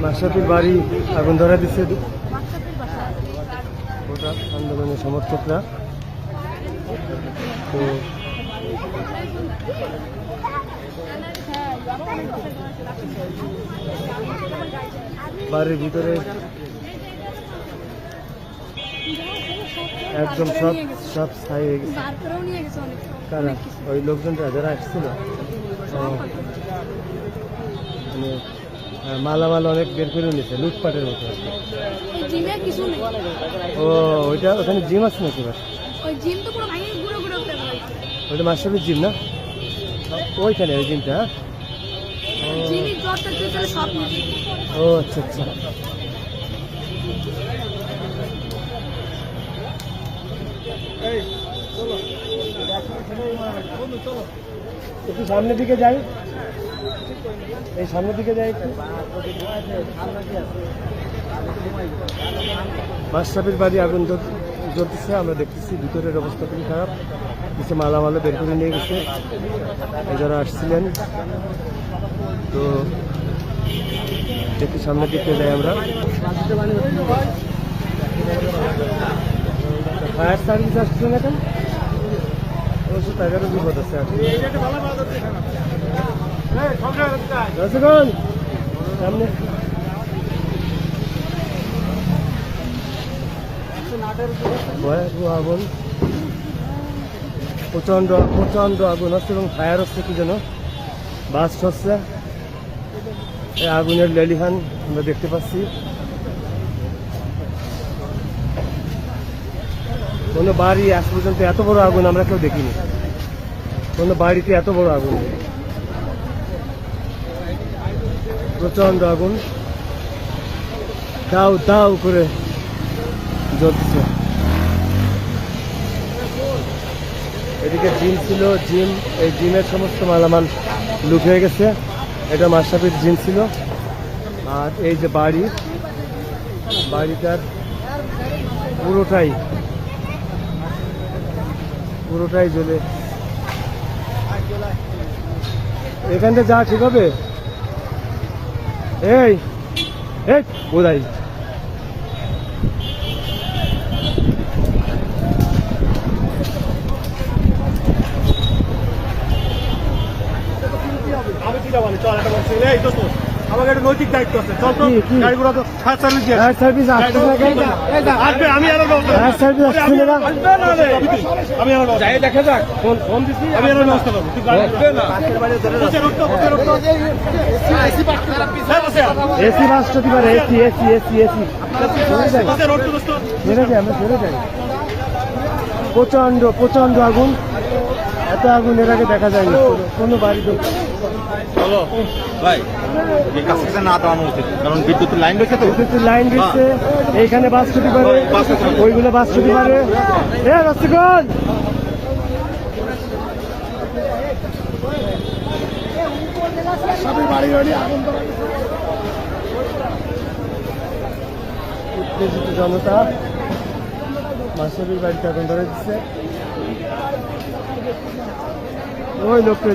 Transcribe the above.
মাশরাফির বাড়ি আগুন ধরা দিচ্ছে গোটা আন্দোলনের সমর্থকরা। তো বাড়ির ভিতরে একদম সব ছাই হয়ে গেছে। কারা? ওই লোকজনরা যারা আসছিল মানে মালামাল অনেক বের করে নিয়েছে লুটপাটের মতো। ও ওইটা ওখানে জিম আছে নাকি? ওইটা মাশরাফির জিম না? ওইখানে ওই জিমটা? ও আচ্ছা আচ্ছা। একটু সামনের দিকে যাই, এই সামনের দিকে যাই একটু। মাশরাফির বাড়ি আগুন জ্বলতেছে, আমরা দেখতেছি ভিতরের অবস্থা খুবই খারাপ। কিছু মালামাল বের করে নিয়ে গেছে যারা আসছিলেন। তো একটু সামনের দিকে যাই আমরা। ফায়ার সার্ভিস আসছে না কেন? অবশ্য তাদেরও বিপদ আছে। সামনে আগুন, প্রচন্ড প্রচন্ড আগুন হচ্ছে এবং ফায়ার হচ্ছে কি যেন বাস্ট হচ্ছে। এই আগুনের লেলিহান আমরা দেখতে পাচ্ছি। কোনো বাড়ি আজ পর্যন্ত এত বড় আগুন আমরা কেউ দেখিনি। কোনো বাড়িতে এত বড় আগুন, প্রচন্ড আগুন দাউ দাউ করে জ্বলছে। এদিকে জিম ছিল, এই জিমের সমস্ত মালামাল লুট হয়ে গেছে। এটা মাশরাফির জিম ছিল। আর এই যে বাড়িটার পুরোটাই জ্বলে। এখানটা যা ঠিক হবে। এই বোধাই আমাকে একটা নৈতিক দায়িত্ব আছে। চল তো গাড়িগুলো তো ফায়ার সার্ভিস আসবে। আমি আরো দেখা যাক ফোন দিচ্ছি। আমি আরো ব্যবস্থা করবো। এসি বাস তো দিবার এসি প্রচন্ড প্রচন্ড আগুন। এত আগুন এর আগে দেখা যায়নি কোনো বাড়িতে। ভাই না দেওয়ানো উচিত, কারণ বিদ্যুতের লাইন রয়েছে তো। বিদ্যুতের লাইন দিচ্ছে, এইখানে বাস ছুটি পারে, ওইগুলো বাস ছুটি পারে। রসগোল উত্তেজিত জনতা মাশরাফির বাড়িতে আগুন ধরে দিচ্ছে। ওই লোকটা